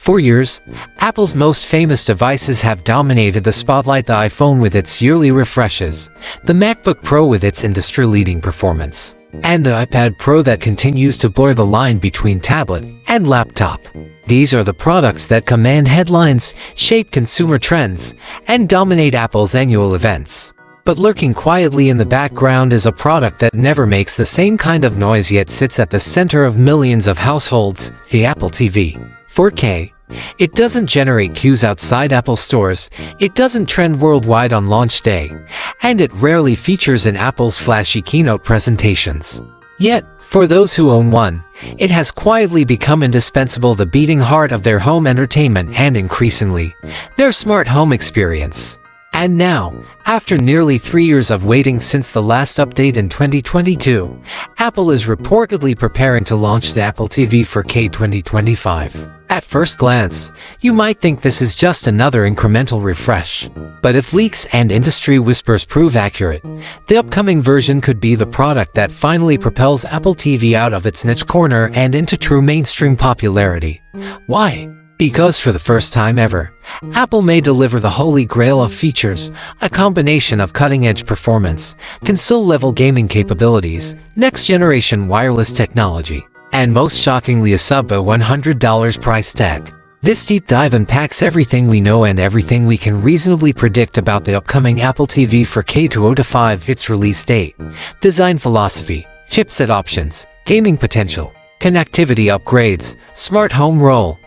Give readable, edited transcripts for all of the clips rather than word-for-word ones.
For years, Apple's most famous devices have dominated the spotlight: the iPhone with its yearly refreshes, the MacBook Pro with its industry-leading performance, and the iPad Pro that continues to blur the line between tablet and laptop. These are the products that command headlines, shape consumer trends, and dominate Apple's annual events. But lurking quietly in the background is a product that never makes the same kind of noise yet sits at the center of millions of households: the Apple TV 4K. It doesn't generate queues outside Apple stores, it doesn't trend worldwide on launch day, and it rarely features in Apple's flashy keynote presentations. Yet, for those who own one, it has quietly become indispensable: the beating heart of their home entertainment and, increasingly, their smart home experience. And now, after nearly 3 years of waiting since the last update in 2022, Apple is reportedly preparing to launch the Apple TV 4K 2025. At first glance, you might think this is just another incremental refresh. But if leaks and industry whispers prove accurate, the upcoming version could be the product that finally propels Apple TV out of its niche corner and into true mainstream popularity. Why? Because for the first time ever, Apple may deliver the holy grail of features: a combination of cutting-edge performance, console-level gaming capabilities, next-generation wireless technology, and most shockingly a sub-$100 price tag. This deep dive unpacks everything we know and everything we can reasonably predict about the upcoming Apple TV 4K 2025, its release date, design philosophy, chipset options, gaming potential, connectivity upgrades, smart home role,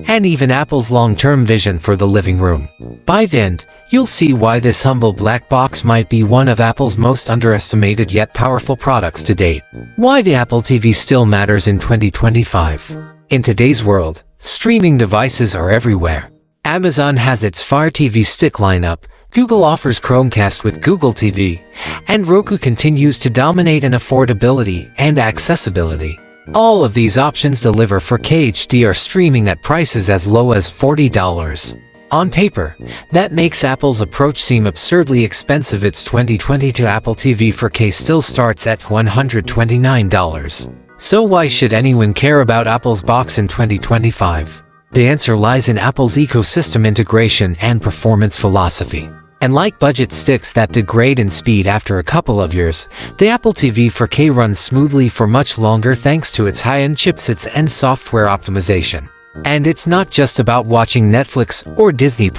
and even Apple's long-term vision for the living room. By the end, you'll see why this humble black box might be one of Apple's most underestimated yet powerful products to date. Why the Apple TV still matters in 2025. In today's world, streaming devices are everywhere. Amazon has its Fire TV Stick lineup, Google offers Chromecast with Google TV, and Roku continues to dominate in affordability and accessibility. All of these options deliver 4K HDR streaming at prices as low as $40. On paper, that makes Apple's approach seem absurdly expensive. Its 2022 Apple TV 4K still starts at $129. So why should anyone care about Apple's box in 2025? The answer lies in Apple's ecosystem integration and performance philosophy. And like budget sticks that degrade in speed after a couple of years, the Apple TV 4K runs smoothly for much longer thanks to its high-end chipsets and software optimization. And it's not just about watching Netflix or Disney+.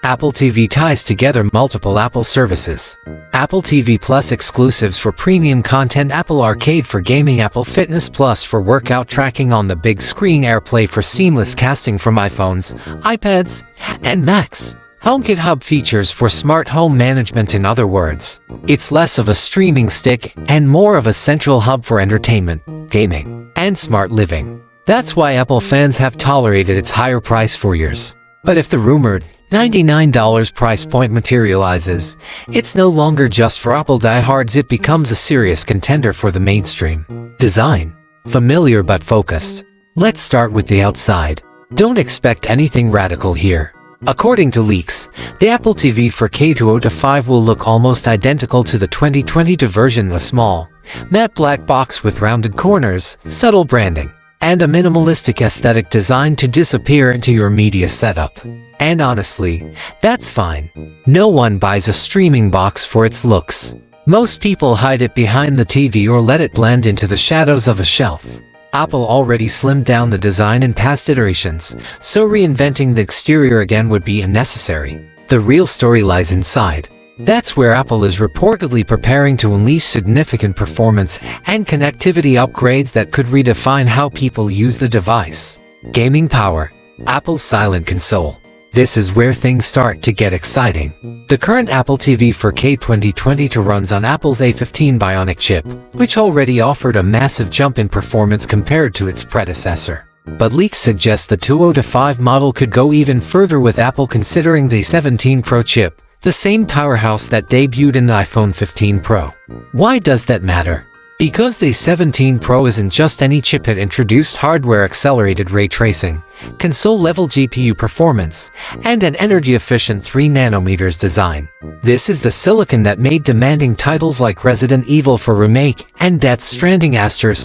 Apple TV ties together multiple Apple services. Apple TV Plus exclusives for premium content, Apple Arcade for gaming, Apple Fitness Plus for workout tracking on the big screen, AirPlay for seamless casting from iPhones, iPads, and Macs. HomeKit Hub features for smart home management. In other words, it's less of a streaming stick and more of a central hub for entertainment, gaming, and smart living. That's why Apple fans have tolerated its higher price for years. But if the rumored $99 price point materializes, it's no longer just for Apple diehards. It becomes a serious contender for the mainstream. Design: familiar but focused. Let's start with the outside. Don't expect anything radical here. According to leaks, the Apple TV 4K 2025 will look almost identical to the 2022 version: a small, matte black box with rounded corners, subtle branding, and a minimalistic aesthetic designed to disappear into your media setup. And honestly, that's fine. No one buys a streaming box for its looks. Most people hide it behind the TV or let it blend into the shadows of a shelf. Apple already slimmed down the design in past iterations, so reinventing the exterior again would be unnecessary. The real story lies inside. That's where Apple is reportedly preparing to unleash significant performance and connectivity upgrades that could redefine how people use the device. Gaming power: Apple's silent console. This is where things start to get exciting. The current Apple TV 4K 2022 runs on Apple's A15 Bionic chip, which already offered a massive jump in performance compared to its predecessor. But leaks suggest the 2025 model could go even further, with Apple considering the 17 Pro chip, the same powerhouse that debuted in the iPhone 15 Pro. Why does that matter? Because the 17 Pro isn't just any chip. It introduced hardware-accelerated ray tracing, console-level GPU performance, and an energy-efficient 3nm design. This is the silicon that made demanding titles like Resident Evil 4 Remake and Death Stranding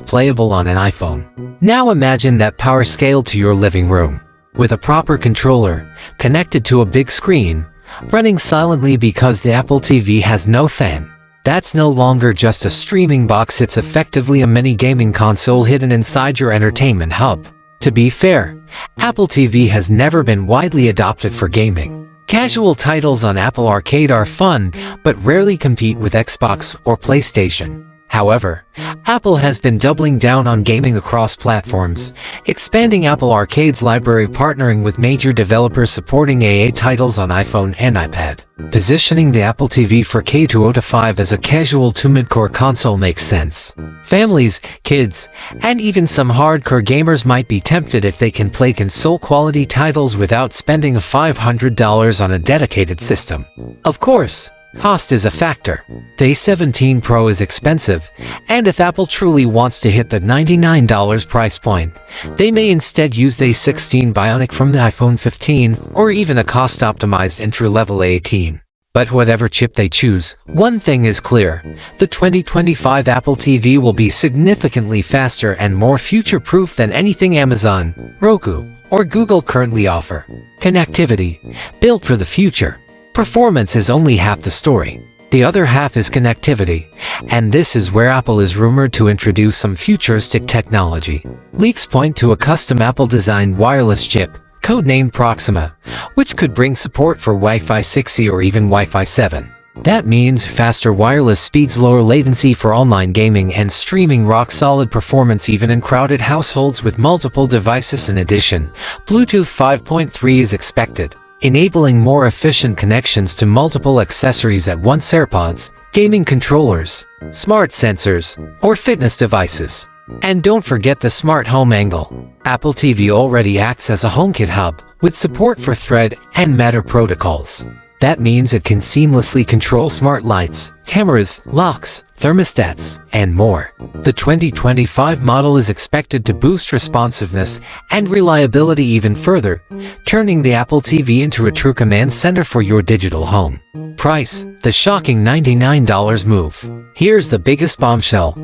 playable on an iPhone. Now imagine that power scaled to your living room. with a proper controller, connected to a big screen, running silently because the Apple TV has no fan. That's no longer just a streaming box, it's effectively a mini gaming console hidden inside your entertainment hub. To be fair, Apple TV has never been widely adopted for gaming. Casual titles on Apple Arcade are fun, but rarely compete with Xbox or PlayStation. However, Apple has been doubling down on gaming across platforms, expanding Apple Arcade's library, partnering with major developers, supporting AA titles on iPhone and iPad. Positioning the Apple TV 4K 2025 as a casual to mid-core console makes sense. Families, kids, and even some hardcore gamers might be tempted if they can play console-quality titles without spending $500 on a dedicated system. Of course, cost is a factor. The A17 Pro is expensive, and if Apple truly wants to hit the $99 price point, they may instead use the A16 Bionic from the iPhone 15 or even a cost-optimized entry-level A18. But whatever chip they choose, one thing is clear: the 2025 Apple TV will be significantly faster and more future-proof than anything Amazon, Roku, or Google currently offer. Connectivity, built for the future. Performance is only half the story. The other half is connectivity, and this is where Apple is rumored to introduce some futuristic technology. Leaks point to a custom Apple-designed wireless chip, codenamed Proxima, which could bring support for Wi-Fi 6E or even Wi-Fi 7. That means faster wireless speeds, lower latency for online gaming, and streaming, rock-solid performance even in crowded households with multiple devices. In addition, Bluetooth 5.3 is expected, enabling more efficient connections to multiple accessories at once: AirPods, gaming controllers, smart sensors, or fitness devices. And don't forget the smart home angle. Apple TV already acts as a HomeKit hub, with support for Thread and Matter protocols. That means it can seamlessly control smart lights, cameras, locks, thermostats, and more. The 2025 model is expected to boost responsiveness and reliability even further, turning the Apple TV into a true command center for your digital home. Price: the shocking $99 move. Here's the biggest bombshell: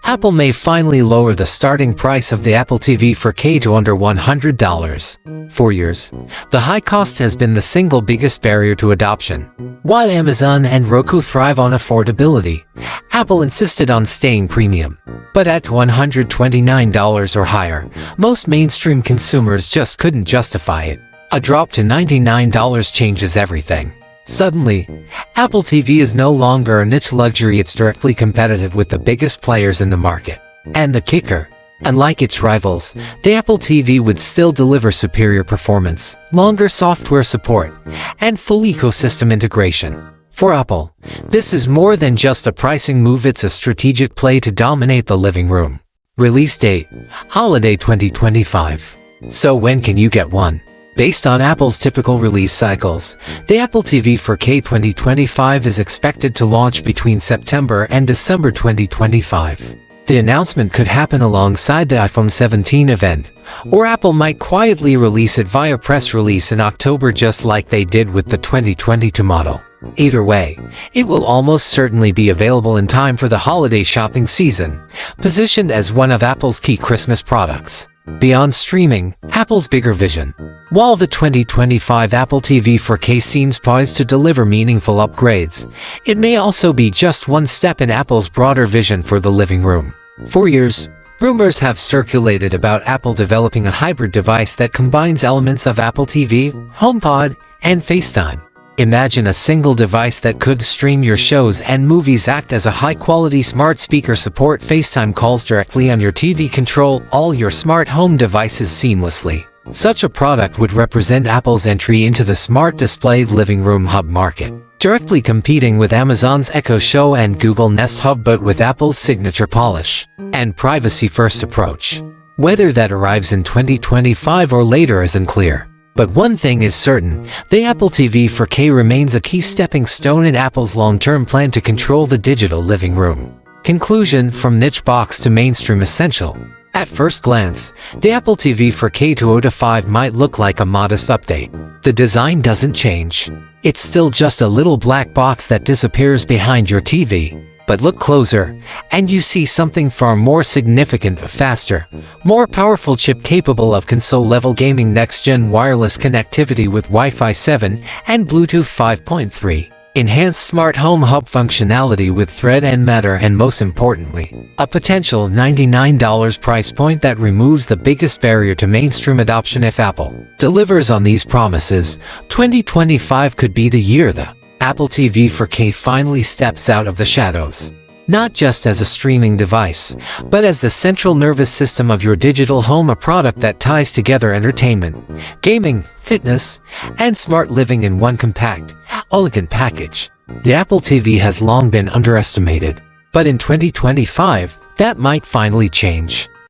Apple may finally lower the starting price of the Apple TV 4K to under $100. For years, the high cost has been the single biggest barrier to adoption. While Amazon and Roku thrive on affordability, Apple insisted on staying premium. But at $129 or higher, most mainstream consumers just couldn't justify it. A drop to $99 changes everything. Suddenly, Apple TV is no longer a niche luxury, it's directly competitive with the biggest players in the market. And the kicker: unlike its rivals, the Apple TV would still deliver superior performance, longer software support, and full ecosystem integration. For Apple, this is more than just a pricing move, it's a strategic play to dominate the living room. Release date: Holiday 2025. So when can you get one? Based on Apple's typical release cycles, the Apple TV 4K 2025 is expected to launch between September and December 2025. The announcement could happen alongside the iPhone 17 event, or Apple might quietly release it via press release in October, just like they did with the 2022 model. Either way, it will almost certainly be available in time for the holiday shopping season, positioned as one of Apple's key Christmas products. Beyond streaming, Apple's bigger vision. While the 2025 Apple TV 4K seems poised to deliver meaningful upgrades, it may also be just one step in Apple's broader vision for the living room. For years, rumors have circulated about Apple developing a hybrid device that combines elements of Apple TV, HomePod, and FaceTime. Imagine a single device that could stream your shows and movies, act as a high-quality smart speaker, support FaceTime calls directly on your TV, control all your smart home devices seamlessly. Such a product would represent Apple's entry into the smart displayed living room hub market, directly competing with Amazon's Echo Show and Google Nest Hub, but with Apple's signature polish and privacy-first approach. Whether that arrives in 2025 or later is unclear. But one thing is certain: the Apple TV 4K remains a key stepping stone in Apple's long-term plan to control the digital living room. Conclusion: from niche box to mainstream essential. At first glance, the Apple TV 4K 2025 might look like a modest update. The design doesn't change. It's still just a little black box that disappears behind your TV. But look closer, and you see something far more significant: a faster, more powerful chip capable of console-level gaming, next-gen wireless connectivity with Wi-Fi 7 and Bluetooth 5.3, enhanced smart home hub functionality with Thread and Matter, and most importantly, a potential $99 price point that removes the biggest barrier to mainstream adoption. If Apple delivers on these promises, 2025 could be the year the Apple TV 4K finally steps out of the shadows. Not just as a streaming device, but as the central nervous system of your digital home, a product that ties together entertainment, gaming, fitness, and smart living in one compact, elegant package. The Apple TV has long been underestimated, but in 2025, that might finally change.